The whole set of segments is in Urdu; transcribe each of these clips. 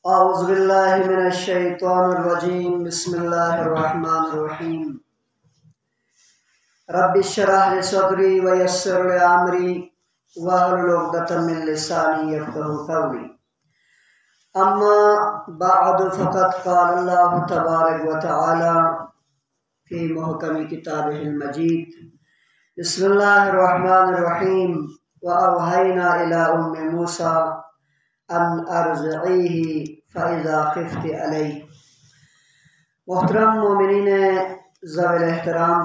أعوذ بالله من الشيطان الرجيم بسم الله الرحمن الرحيم رب اشرح لي صدري ويسر لي أمري واحلل عقدة من لساني يفقهوا قولي أما بعد فقد قال الله تبارك وتعالى في محكم كتابه المجيد بسم الله الرحمن الرحيم وأوحينا إلى أم موسى ان ارضعیہ فاذا خفت علیہ۔ محترم مومنین ذوی احترام،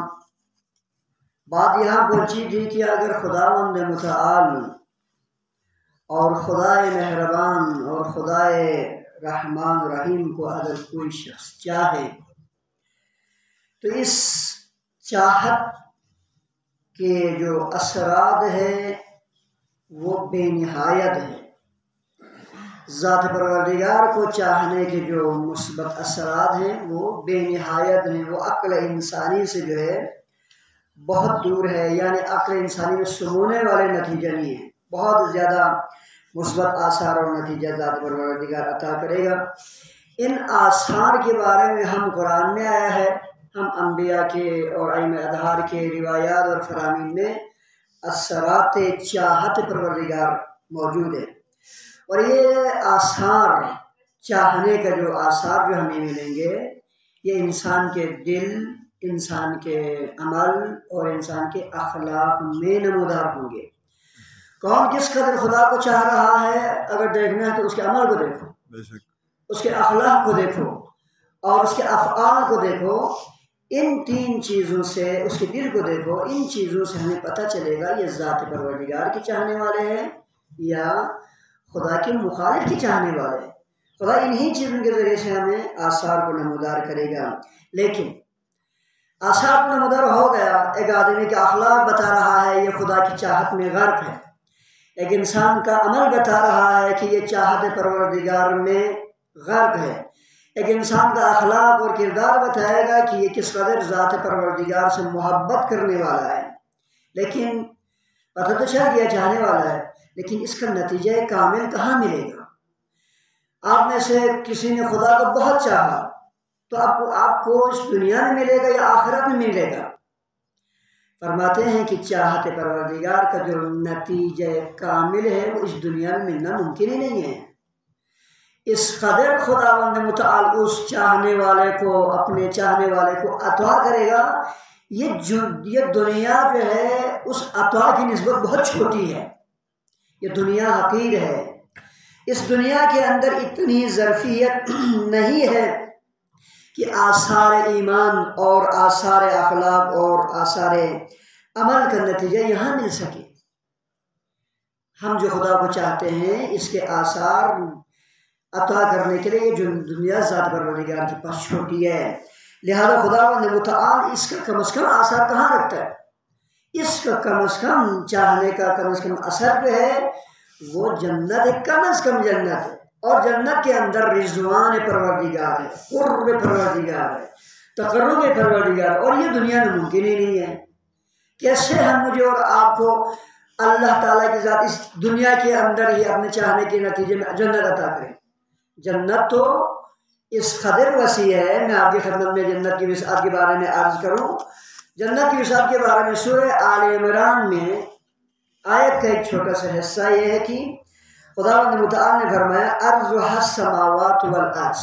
بات یہاں پہنچی تھی کہ اگر خداوند متعال اور خدائے مہربان اور خدائے رحمان رحیم کو اگر کوئی شخص چاہے تو اس چاہت کے جو اثرات ہیں وہ بے نہایت ہیں۔ ذات پروردگار کو چاہنے کے جو مثبت اثرات ہیں وہ بے نہایت ہیں، وہ عقل انسانی سے جو ہے بہت دور ہے، یعنی عقل انسانی میں سمونے والے نتیجہ نہیں ہیں، بہت زیادہ مثبت آثار اور نتیجہ ذات پروردگار عطا کرے گا۔ ان آثار کے بارے میں ہم قرآن میں آیا ہے، ہم انبیاء کے اور ائمہ اطہار کے روایات اور فرامین میں اثرات چاہت پروردگار موجود ہے، اور یہ آثار چاہنے کا جو آثار جو ہمیں ملیں گے یہ انسان کے دل، انسان کے عمل اور انسان کے اخلاق میں نمودار ہوں گے۔ کون کس قدر خدا کو چاہ رہا ہے اگر دیکھنا ہے تو اس کے عمل کو دیکھو، اس کے اخلاق کو دیکھو اور اس کے افعال کو دیکھو۔ ان تین چیزوں سے، اس کے دل کو دیکھو، ان چیزوں سے ہمیں پتہ چلے گا یہ ذات پروردگار کے چاہنے والے ہیں یا خدا کے مخالف کے چاہنے والے ہیں۔ خدا انہی چیزوں کے ذریعے سے ہمیں آثار کو نمودار کرے گا۔ لیکن آثار کو نمودار ہو گیا، ایک آدمی کا اخلاق بتا رہا ہے یہ خدا کی چاہت میں غرق ہے، ایک انسان کا عمل بتا رہا ہے کہ یہ چاہت پروردگار میں غرق ہے، ایک انسان کا اخلاق اور کردار بتائے گا کہ یہ کس قدر ذات پروردگار سے محبت کرنے والا ہے، لیکن پتہ تو چل گیا چاہنے والا ہے، لیکن اس کا نتیجہ کامل کہاں ملے گا؟ آپ میں سے کسی نے خدا کو بہت چاہا تو آپ کو اس دنیا میں ملے گا یا آخرت میں ملے گا؟ فرماتے ہیں کہ چاہت پروردگار کا جو نتیجہ کامل ہے وہ اس دنیا میں ملنا ممکن ہی نہیں ہے۔ اس قدر خداوند متعال اس چاہنے والے کو، اپنے چاہنے والے کو عطا کرے گا، یہ دنیا جو ہے اس عطا کی نسبت بہت چھوٹی ہے، یہ دنیا حقیر ہے، اس دنیا کے اندر اتنی ظرفیت نہیں ہے کہ آثار ایمان اور آثار اخلاق اور آثار عمل کا نتیجہ یہاں مل سکے۔ ہم جو خدا کو چاہتے ہیں اس کے آثار عطا کرنے کے لیے جو دنیا ذات پروردگار کے پاس چھوٹی ہے، لہذا خداوند متعال اس کا کم از کم آثار کہاں رکھتا ہے؟ اس کا کم از کم چاہنے کا کم از کم اثر جو ہے وہ جنت ہے، کم از کم جنت ہے، اور جنت کے اندر رضوان پروردگار ہے، قرب پروردگار ہے، تقرب پروردگار، اور یہ دنیا میں ممکن ہی نہیں ہے۔ کیسے ہم مجھے اور آپ کو اللہ تعالیٰ کی ذات اس دنیا کے اندر ہی اپنے چاہنے کے نتیجے میں جنت عطا کرے؟ جنت تو اس قدر وسیع ہے، میں آپ کی خدمت میں جنت کی وسعت کے بارے میں عرض کروں۔ جنت کی وسعت کے بارے میں سورہ آل عمران میں آیت کا ایک چھوٹا سا حصہ یہ ہے کہ خداوند متعال نے فرمایا ارضها السماوات والارض،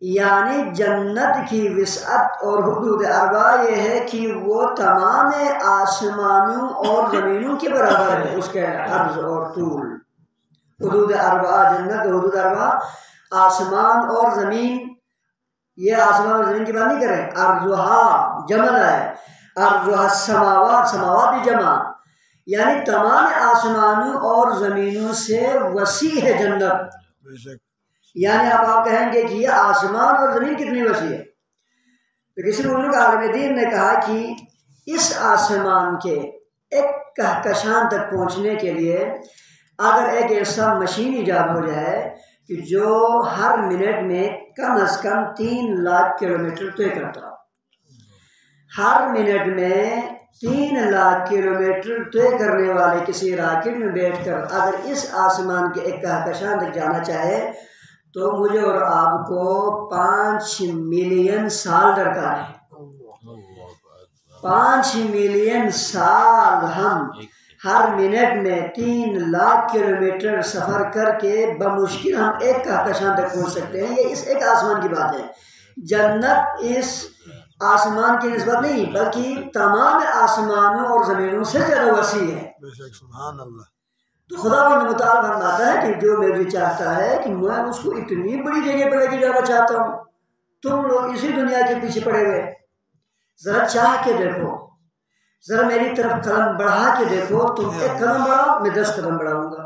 یعنی جنت کی وسعت اور حدود اربع یہ ہے کہ وہ تمام آسمانوں اور زمینوں کے برابر ہے، اس کے عرض اور طول۔ حدود اربع، جنت حدود اربع، آسمان اور زمین، یہ آسمان اور زمین کی بات نہیں کر رہے، ارضها جمع ہے، ارضها السماوات، سماوات بھی جمع، یعنی تمام آسمانوں اور زمینوں سے وسیع ہے جنت۔ یعنی اب آپ کہیں گے کہ یہ آسمان اور زمین کتنی وسیع ہے، تو کسی بزرگ عالم دین نے کہا کہ اس آسمان کے ایک کہکشان تک پہنچنے کے لیے اگر ایک ایسا مشین ایجاد ہو جائے کہ جو ہر منٹ میں کم از کم 3 لاکھ کلومیٹر طے کرتا، ہر منٹ میں 3 لاکھ کلومیٹر طے کرنے والے کسی راکٹ میں بیٹھ کر اگر اس آسمان کے ایک کہکشاں تک جانا چاہے تو مجھے اور آپ کو 5 ملین سال درکار ہے۔ 5 ملین سال ہم ہر منٹ میں 3 لاکھ کلومیٹر سفر کر کے بمشکل ہم ایک کہکشاں تک پہنچ سکتے ہیں۔ یہ اس ایک آسمان کی بات ہے۔ جنت اس آسمان کی نسبت نہیں بلکہ تمام آسمانوں اور زمینوں سے زیادہ وسیع ہے۔ سبحان اللہ۔ تو خدا متعال فرماتا ہے کہ جو میرے چاہتا ہے کہ میں اس کو اتنی بڑی جگہ پہ لے کے جانا چاہتا ہوں، تم لوگ اسی دنیا کے پیچھے پڑے ہوئے، ذرا چاہ کے دیکھو، ذرا میری طرف قدم بڑھا کے دیکھو، تم ایک قدم بڑھاؤ میں 10 قدم بڑھاؤں گا۔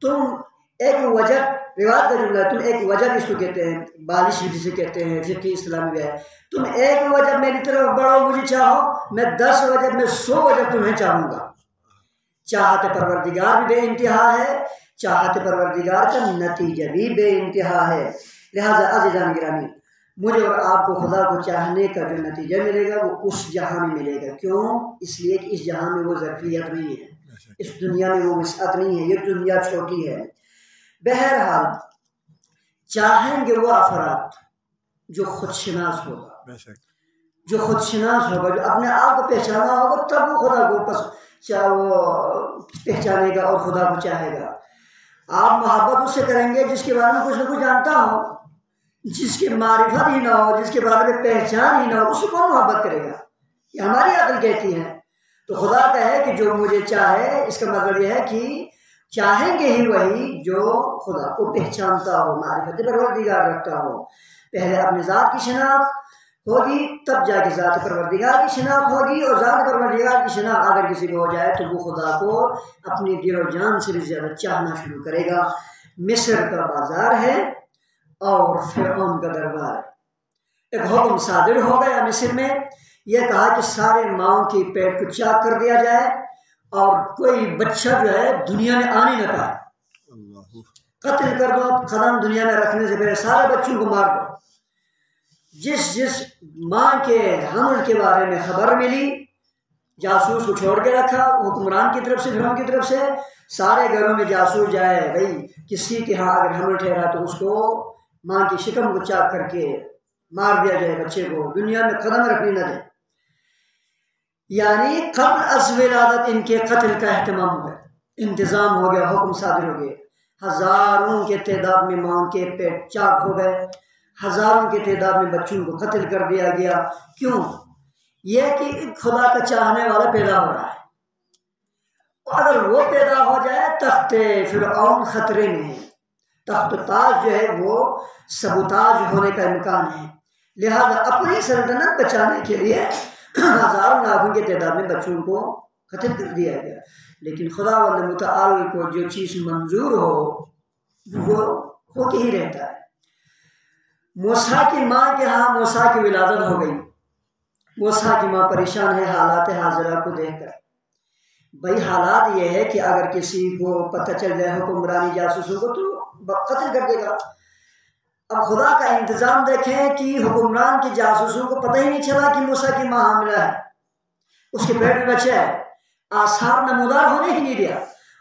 تم ایک وجہ روایت کا جملہ ہے، تم ایک وجہ اس کو کہتے ہیں، بالش جسے کہتے ہیں فقہ اسلامی میں ہے، تم ایک وجہ میری طرف بڑھو مجھے چاہو، میں 10 وجہ میں 100 وجہ تمہیں چاہوں گا۔ چاہت پروردگار بھی بے انتہا ہے، چاہت پروردگار کا نتیجہ بھی بے انتہا ہے۔ لہٰذا عزیزان گرامی، مجھے اور آپ کو خدا کو چاہنے کا جو نتیجہ ملے گا وہ اس جہاں میں ملے گا۔ کیوں؟ اس لیے کہ اس جہاں میں وہ ظرفیت نہیں ہے، اس دنیا میں وہ وسعت نہیں ہے، یہ دنیا چھوٹی ہے۔ بہرحال چاہیں گے وہ افراد جو خود شناس ہوگا، جو خود شناس ہوگا، جو اپنے آپ کو پہچانا ہوگا، تب وہ خدا کو پہچانے گا اور خدا کو چاہے گا۔ آپ محبت اس سے کریں گے جس کے بارے میں کچھ نہ کچھ جانتا ہو، جس کی معرفت ہی نہ ہو، جس کے بارے میں پہچان ہی نہ ہو، اس سے کون محبت کرے گا؟ یہ ہماری عقل کہتی ہے۔ تو خدا کا ہے کہ جو مجھے چاہے، اس کا مطلب یہ ہے کہ چاہیں گے ہی وہی جو خدا کو پہچانتا ہو، معرفت پروردگار رکھتا ہو۔ پہلے اپنی ذات کی شناخت ہوگی، تب جا کے ذات پروردگار کی شناخت ہوگی، اور ذات پروردگار کی شناخت اگر کسی کو ہو جائے تو وہ خدا کو اپنی دل و جان سے بھی زیادہ چاہنا شروع کرے گا۔ مصر کا بازار ہے اور فرعون کا دربار ہے۔ ایک حکم صادر ہو گیا مصر میں، یہ کہا کہ سارے ماؤں کی پیٹ کو چاک کر دیا جائے اور کوئی بچہ جو ہے دنیا میں آنے نہ پائے، قتل کر دو، قدم دنیا میں رکھنے سے پہلے سارے بچوں کو مار دو۔ جس ماں کے حمل کے بارے میں خبر ملی، جاسوس کو چھوڑ کے رکھا حکمران کی طرف سے، فرعون کی طرف سے، سارے گھروں میں جاسوس جائے، بھائی کسی کے ہاں اگر حمل ٹھہرا تو اس کو ماں کی شکم کو چاک کر کے مار دیا جائے، بچے کو دنیا میں قدم رکھنے نہ دیں۔ یعنی قبل از ولادت ان کے قتل کا اہتمام ہو گیا، انتظام ہو گیا، حکم صادر ہو گئے۔ ہزاروں کے تعداد میں ماں کے پیٹ چاک ہو گئے، ہزاروں کے تعداد میں بچوں کو قتل کر دیا گیا۔ کیوں؟ یہ کہ خدا کا چاہنے والا پیدا ہو رہا ہے، اگر وہ پیدا ہو جائے تخت فرعون خطرے میں ہے، تخت و تاج جو ہے وہ سبوتاج ہونے کا امکان ہے۔ لہذا اپنی سلطنت بچانے کے لیے ہزاروں لاکھوں کے تعداد میں بچوں کو قتل کر دیا گیا۔ لیکن خدا متعال کو جو چیز منظور ہو وہ ہو کے ہی رہتا ہے۔ موسیٰ کی ماں کے ہاں موسیٰ کی ولادت ہو گئی، موسیٰ کی ماں پریشان ہے حالات حاضرہ کو دیکھ کر۔ بھائی حالات یہ ہے کہ اگر کسی کو پتہ چل جائے حکمرانی جاسوسوں کو تو قتل کر دے گا۔ اب خدا کا انتظام دیکھیں کہ حکمران کے جاسوسوں کو پتہ ہی نہیں چلا کہ موسیٰ کی ماں حاملہ ہے، اس کے پیٹ میں بچہ ہے، آثار نمودار ہونے ہی نہیں دیا،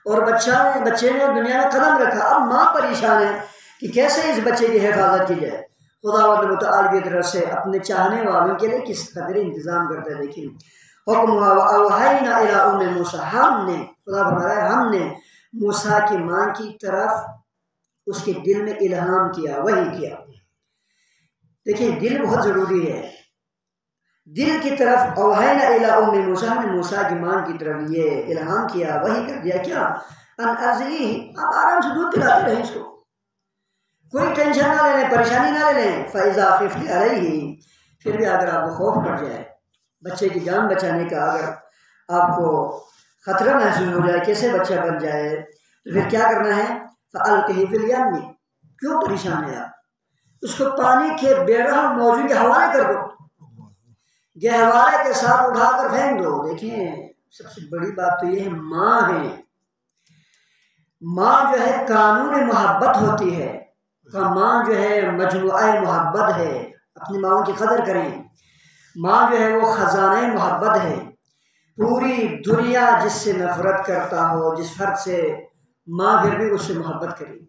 اور بچے نے دنیا میں قدم رکھا۔ اب ماں پریشان ہے کہ کیسے اس بچے کی حفاظت کی جائے۔ خدا متعال کی طرف سے اپنے چاہنے والوں کے لیے کس قدر انتظام کرتا ہے۔ دیکھیں حکم ہوا وَأَوْحَيْنَا إِلَىٰ أُمِّ مُوسَىٰ، خدا فرما رہا ہے ہم نے موسیٰ کی ماں کی طرف اس کے دل میں الہام کیا، وحی کیا۔ دیکھیں دل بہت ضروری ہے، دل کی طرف اوحینا الی ام موسیٰ، ہم نے موسیٰ کی ماں کی طرف یہ الہام کیا، وحی کر دیا کیا، ان ارضعیہ، آپ آرام سے دودھ پلاتے رہیں اس کو، کوئی ٹینشن نہ لے لیں، پریشانی نہ لے لیں۔ فَإِذَا خِفْتِ عَلَيْهِ، پھر بھی اگر آپ کو خوف پڑ جائے، بچے کی جان بچانے کا اگر آپ کو خطرہ محسوس ہو جائے، کیسے بچہ بن جائے، تو پھر کیا کرنا ہے؟ فَأَلْقِهِ فِي الْيَمِّ، کیوں پریشان ہے آپ؟ اس کو پانی کے بےرحم موجوں کے حوالے کر دو، گہوارے کے ساتھ اٹھا کر پھینک دو۔ دیکھیں سب سے بڑی بات تو یہ ہے ماں ہے، ماں جو ہے قانون محبت ہوتی ہے، ماں جو ہے مجموعہ محبت ہے، اپنی ماں کی قدر کریں۔ ماں جو ہے وہ خزانہ محبت ہے، پوری دنیا جس سے نفرت کرتا ہو، جس فرد سے، ماں پھر بھی اس سے محبت کرے گی۔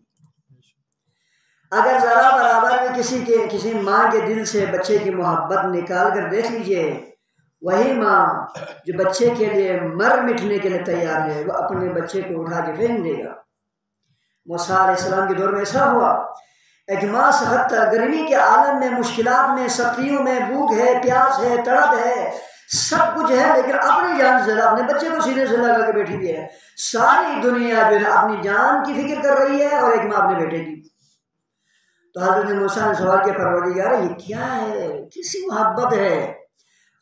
اگر ذرا برابر بھی کسی ماں کے دل سے بچے کی محبت نکال کر دیکھ لیجئے، وہی ماں جو بچے کے لیے مر مٹنے کے لیے تیار ہے، وہ اپنے بچے کو اٹھا کے پھینک دے گا۔ موسیٰ علیہ السلام کے دور میں ایسا ہوا، ایک ماں سخت گرمی کے عالم میں، مشکلات میں، سختیوں میں، بھوک ہے، پیاس ہے، تڑپ ہے، سب کچھ ہے، لیکن اپنی جان سے اپنے بچے کو سینے سے لگا کے بیٹھی ہوئی ہے۔ ساری دنیا جو ہے اپنی جان کی فکر کر رہی ہے اور ایک ماں اپنے بیٹے کی۔ تو حضرت موسیٰ نے سوال کیا، پروردگار یہ کیا ہے، کسی محبت ہے؟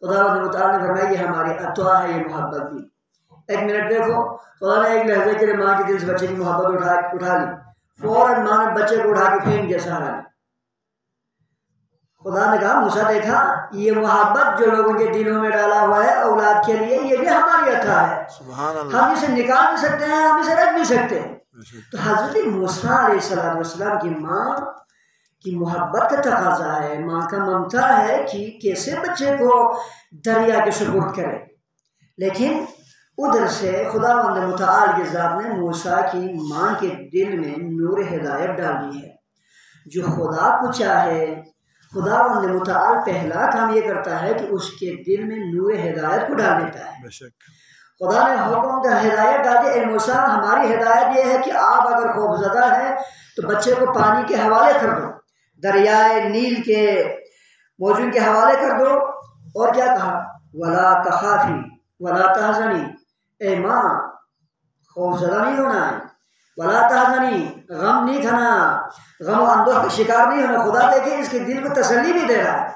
خدا متعال نے فرمایا یہ ہماری عطا ہے، یہ محبت بھی۔ ایک منٹ دیکھو، خدا نے ایک لحظے کے لیے ماں کے دل سے بچے کی محبت اٹھا لی، فوراً ماں نے بچے کو اٹھا کے پھینک دیا صحرا میں۔ خدا نے کہا موسیٰ دیکھا یہ محبت جو لوگوں کے دلوں میں ڈالا ہوا ہے اولاد کے لیے، یہ بھی ہماری عطا ہے، ہم اسے نکال بھی سکتے ہیں، ہم اسے رکھ بھی سکتے ہیں۔ تو حضرت موسیٰ علیہ السلام کی ماں کی محبت کا تقاضا ہے، ماں کا ممتا ہے کہ کیسے بچے کو دریا کے سپرد کرے، لیکن ادھر سے خداوند متعال کی ذات نے موسیٰ کی ماں کے دل میں نور ہدایت ڈالی ہے۔ جو خدا کو چاہے، خداوند متعال پہلا کام یہ کرتا ہے کہ اس کے دل میں نور ہدایت کو ڈال دیتا ہے۔ خدا نے حکم ہدایت ڈال دی، اے موسیٰ ہماری ہدایت یہ ہے کہ آپ اگر خوفزدہ ہیں تو بچے کو پانی کے حوالے کر دو، دریائے نیل کے موجوں کے حوالے کر دو۔ اور کیا کہا، وَلَا تَخَافِي وَلَا تَحْزَنِي، اے ماں خوفزدہ نہیں ہونا ہے، وَلَا تَحْزَنِي غم نہیں کھانا، غم و اندوہ کا شکار نہیں ہونا۔ خدا دیکھیں اس کے دل کو تسلی بھی دے رہا ہے،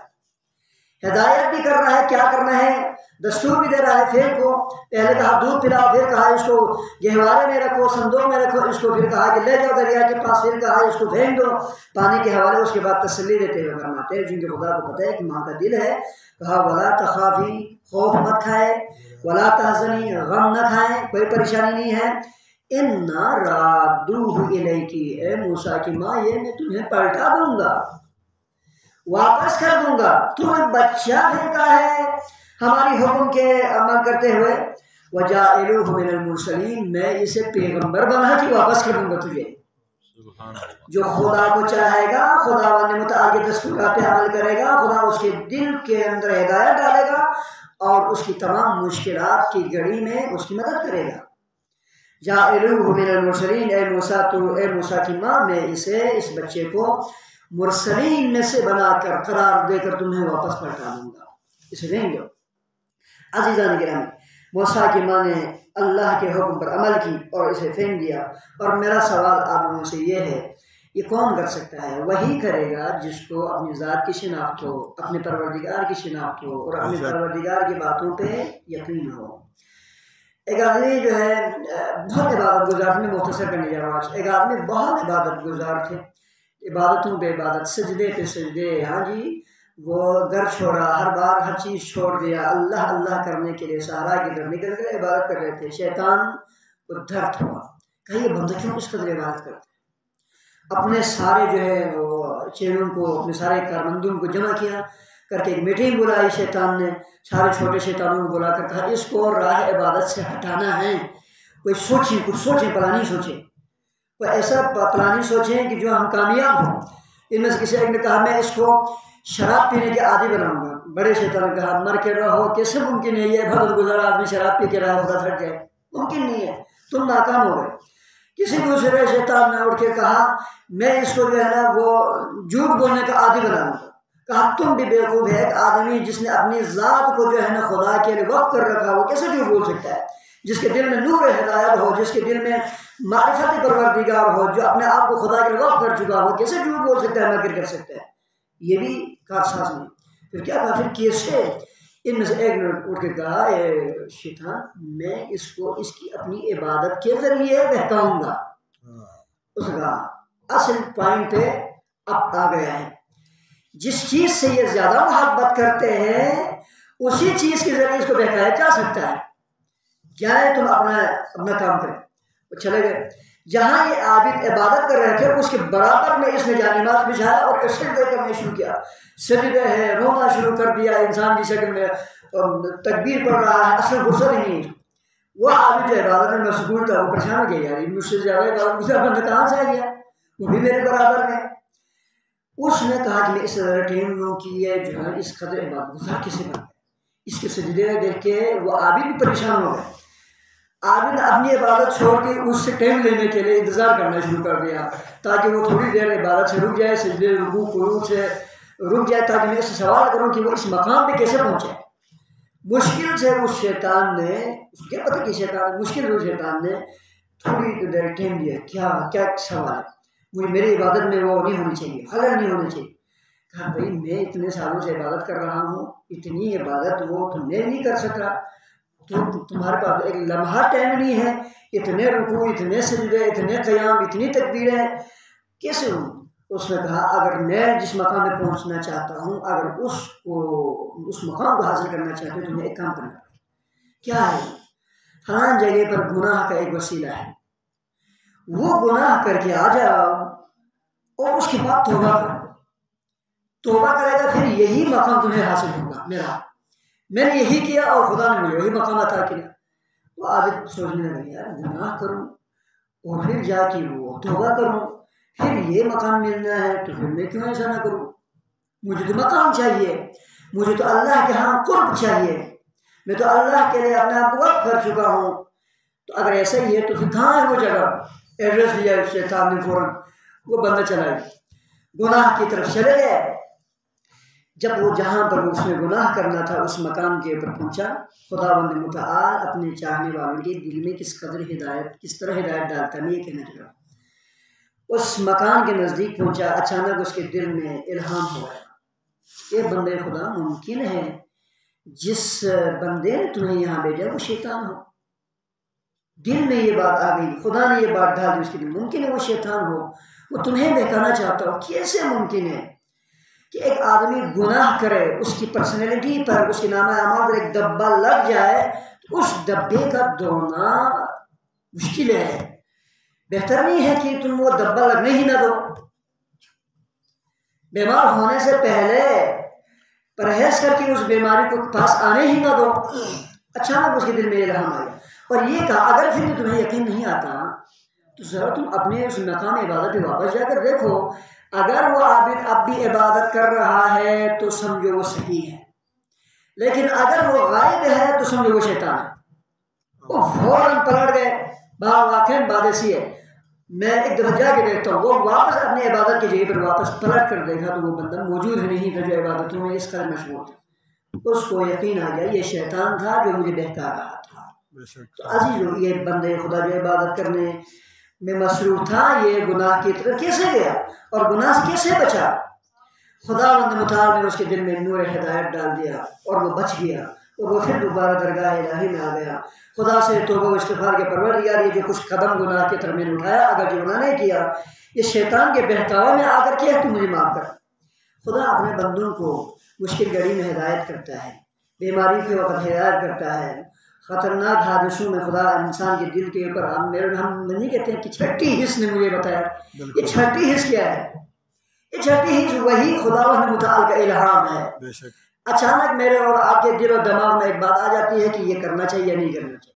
ہدایت بھی کر رہا ہے، کیا کرنا ہے دستور بھی دے رہا ہے۔ پھر کو پہلے کہا دودھ پلاؤ، پھر کہا اس کو گہوارے میں رکھو، صندوق میں رکھو اس کو، پھر کہا کہ لے جاؤ دریا کے پاس، پھر کہا اس کو پھینک دو پانی کے حوالے۔ اس کے بعد تسلی دیتے ہوئے فرماتے ہیں جن کے خدا کو پتہ ہے کہ ماں کا دل ہے، کہا وَلَا تَخَافِي خوف مت کھائے، وَلَا تَحْزَنِي غم نہ کھائیں، کوئی پریشانی نہیں ہے، اِنَّا رَادُّوهُ إِلَيْكِ، اے موسیٰ کی ماں یہ میں تمہیں پلٹا دوں گا، واپس کر دوں گا۔ تمہیں بچہ پھینکا ہے ہماری حکم کے عمل کرتے ہوئے، وَجَاعِلُوهُ مِنَ الْمُرْسَلِينَ، میں اسے پیغمبر بنا کے واپس کر دوں گا تجھے۔ جو خدا کو چاہے گا، خداوند متعال کے دستورات پہ عمل کرے گا، خدا اس کے دل کے اندر ہدایت ڈالے گا اور اس کی تمام مشکلات کی گھڑی میں اس کی مدد کرے گا۔ جَاعِلُوهُ مِنَ الْمُرْسَلِينَ، اے موسیٰ کی ماں میں اس بچے کو مرسلین میں سے بنا کر قرار دے کر تمہیں واپس پلٹا دوں گا، اسے دیں گے۔ عزیزان گرامی، موسیٰ کی ماں نے اللہ کے حکم پر عمل کی اور اسے پھینک دیا۔ اور میرا سوال آپ لوگوں سے یہ ہے، یہ کون کر سکتا ہے؟ وہی کرے گا جس کو اپنی ذات کی شناخت ہو، اپنے پروردگار کی شناخت ہو اور اپنے پروردگار کی باتوں پہ یقین ہو۔ ایک آدمی جو ہے بہت عبادت گزار، میں مختصر کرنے جا رہا ہوں، ایک آدمی بہت عبادت گزار تھے، عبادتوں پہ عبادت، سجدے پہ سجدے، ہاں جی، وہ گھر چھوڑا، ہر بار ہر چیز چھوڑ دیا، اللہ اللہ کرنے کے لیے سہارا کی طرف نکل کر عبادت کر رہے تھے۔ شیطان کو درد ہوا، کہا یہ بندہ کیوں اس قدر عبادت کرتا ہے؟ اپنے سارے جو ہے وہ چیلوں کو، اپنے سارے کارمندوں کو جمع کیا کر کے ایک میٹنگ بلائی شیطان نے، سارے چھوٹے شیطانوں کو بلا کر کہا اس کو راہ عبادت سے ہٹانا ہے، کوئی سوچیں، کچھ سوچیں، پلانی سوچیں، کوئی ایسا پلانی سوچیں کہ جو ہم کامیاب ہوں۔ ان میں سے کسی ایک نے کہا میں اس کو شراب پینے کے عادی بناؤں گا۔ بڑے شیطان نے کہا مر کے رہو، کیسے ممکن ہے یہ عبادت گزار آدمی شراب پی کے رہا خدا ہٹ جائے، ممکن نہیں ہے، تم ناکام ہو گئے۔ کسی دوسرے شیطان نے اٹھ کے کہا میں اس کو جو ہے نا وہ جھوٹ بولنے کا عادی بناؤں گا۔ کہا تم بھی بیوقوف ہے، ایک آدمی جس نے اپنی ذات کو جو ہے نا خدا کے لیے وقف کر رکھا وہ کیسے جھوٹ بول سکتا ہے؟ جس کے دل میں نور ہدایت ہو، جس کے دل میں معرفت پروردگار ہو، جو اپنے آپ کو خدا کے لیے وقف کر چکا ہو، کیسے جھوٹ بول سکتا ہے، مکر کر سکتا ہے؟ یہ بھی کارساز نہیں۔ پھر کیا کہا، پھر کیسے؟ ان میں سے ایک نے اٹھ کے کہا اے شیطان میں اس کو اس کی اپنی عبادت کے ذریعے بہتاؤں گا۔ اس کا اصل پوائنٹ پہ اب آ گیا ہے، جس چیز سے یہ زیادہ محبت کرتے ہیں اسی چیز کے ذریعے اس کو بہتایا جا سکتا ہے۔ جائے تم اپنا کام کریں۔ وہ چلے گئے، جہاں یہ عابد عبادت کر رہے تھے اس کے برابر میں اس نے جانماز بچھایا اور سجدے کرنا شروع کیا. سجدے ہے، رونا شروع کر دیا انسان کی شکل میں، تکبیر پڑھ رہا ہے، اصل فرصت ہی نہیں. وہ عابد جو عبادت میں مشغول تھا وہ پریشان ہو گیا، یار مجھ سے زیادہ عبادت دوسرا بندہ کہاں سے آ گیا، وہ بھی میرے برابر میں. اس نے کہا کہ میں اس ٹیم لوں کہ یہ جو ہے اس قدر عبادت گزار کیسے بن گئے. اس کے سجدے دیکھ کے وہ عابد بھی پریشان ہو گئے. عابد اپنی عبادت چھوڑ کے اس سے ٹائم لینے کے لیے انتظار کرنا شروع کر دیا تاکہ وہ تھوڑی دیر عبادت سے رک جائے، سجدے رکوع قنوت سے رک جائے، تاکہ میں اس سے سوال کروں کہ وہ اس مقام پہ کیسے پہنچے. مشکل سے اس شیطان نے، اس کے پتہ کہ شیطان مشکل سے شیطان نے تھوڑی دیر ٹائم دیا. کیا سوال ہے؟ مجھے میری عبادت میں وہ نہیں ہونی چاہیے، خلل نہیں ہونی چاہیے. کہا بھائی میں اتنے سالوں سے عبادت کر رہا ہوں، اتنی عبادت وہ تو میں نہیں کر سکتا، تو تمہارے پاس ایک لمحہ ٹائم نہیں ہے، اتنے رکوع، اتنے سجدے، اتنے قیام، اتنی تکبیریں کیسے ہوں؟ اس نے کہا اگر میں جس مقام پہ پہنچنا چاہتا ہوں، اگر اس مقام کو حاصل کرنا چاہتے ہوں تو میں ایک کام کرنا پڑے. کیا ہے؟ فلاں جگہ پر گناہ کا ایک وسیلہ ہے، وہ گناہ کر کے آ جاؤ اور اس کے بعد توبہ کرو. توبہ کرے گا پھر یہی مقام تمہیں حاصل ہوگا میرا. میں نے یہی کیا اور خدا نے مجھے وہی مقام عطا کیا. تو عابد سوچنے لگے یار گناہ کروں اور پھر جا کے وہ توبہ کروں، پھر یہ مقام ملنا ہے تو پھر میں کیوں ایسا نہ کروں؟ مجھے تو مقام چاہیے، مجھے تو اللہ کے ہاں قرب چاہیے، میں تو اللہ کے لیے اپنے آپ کو وقف کر چکا ہوں. تو اگر ایسا ہی ہے تو پھر کہاں ہے وہ جگہ؟ ایڈریس دیا شیطان نے فوراً. وہ بندہ چلا گیا، گناہ کی طرف چلے گئے. جب وہ جہاں پر اس نے گناہ کرنا تھا اس مقام کے اوپر پہنچا، خداوند متعال اپنے چاہنے والوں کے دل میں کس طرح ہدایت ڈالتا ہے میں یہ کہنا چاہ رہا ہوں. اس مکان کے نزدیک پہنچا، اچانک اس کے دل میں الہام ہوا یہ بندے خدا ممکن ہے جس بندے نے تمہیں یہاں بھیجا وہ شیطان ہو. دل میں یہ بات آ گئی، خدا نے یہ بات ڈال دی اس کے دل. ممکن ہے وہ شیطان ہو، وہ تمہیں بہکانا چاہتا ہو. کیسے ممکن ہے کہ ایک آدمی گناہ کرے، اس کی پرسنالٹی پر، اس کے نام اعمال پر ایک دبا لگ جائے تو اس دبے کا دھونا مشکل ہے. بہتر نہیں ہے کہ تم وہ دبا لگنے ہی نہ دو، بیمار ہونے سے پہلے پرہیز کر کے اس بیماری کو پاس آنے ہی نہ دو. اچانک اس کے دل میں الہام آیا اور یہ کہا اگر پھر بھی تمہیں یقین نہیں آتا تو ذرا تم اپنے اس مقام عبادت پہ واپس جا کر دیکھو. اگر وہ عابد اب بھی عبادت کر رہا ہے تو سمجھو وہ صحیح ہے، لیکن اگر وہ غائب ہے تو سمجھو وہ شیطان ہے. وہ فوراً پلٹ گئے. واقعی بات ایسی ہے، میں ایک دفعہ جا کے دیکھتا ہوں، وہ واپس اپنی عبادت کی جگہ پر واپس پلٹ کر دیکھا تو وہ بندہ موجود ہی نہیں تھا جو عبادتوں میں اس قدر مشغول تھا. اس کو یقین آ گیا یہ شیطان تھا جو مجھے بہکا رہا تھا. تو عزیزو یہ بندے خدا جو عبادت کرنے میں مصروف تھا یہ گناہ کی طرف کیسے گیا اور گناہ سے کیسے بچا؟ خداوند متعال نے اس کے دل میں نور ہدایت ڈال دیا اور وہ بچ گیا اور وہ پھر دوبارہ درگاہ الہی میں آ گیا. خدا سے توبہ و استغفار کے پروردگار یہ جو کچھ قدم گناہ کی طرف میں نے اٹھایا اگر جو گناہ نہیں کیا یہ شیطان کے بہکاوے میں آ کر کیا تو مجھے معاف کر. خدا اپنے بندوں کو مشکل گھڑی میں ہدایت کرتا ہے، بیماری کے وقت ہدایت کرتا ہے، خطرناک حادثوں میں خدا انسان کے دل کے اوپر ہم نہیں کہتے ہیں کہ چھٹی حص نے مجھے بتایا. یہ چھٹی حص کیا ہے؟ یہ چھٹی حص وہی خداوند متعال کا الہام ہے. اچانک میرے اور آپ کے دل و دماغ میں ایک بات آ جاتی ہے کہ یہ کرنا چاہیے یا نہیں کرنا چاہیے.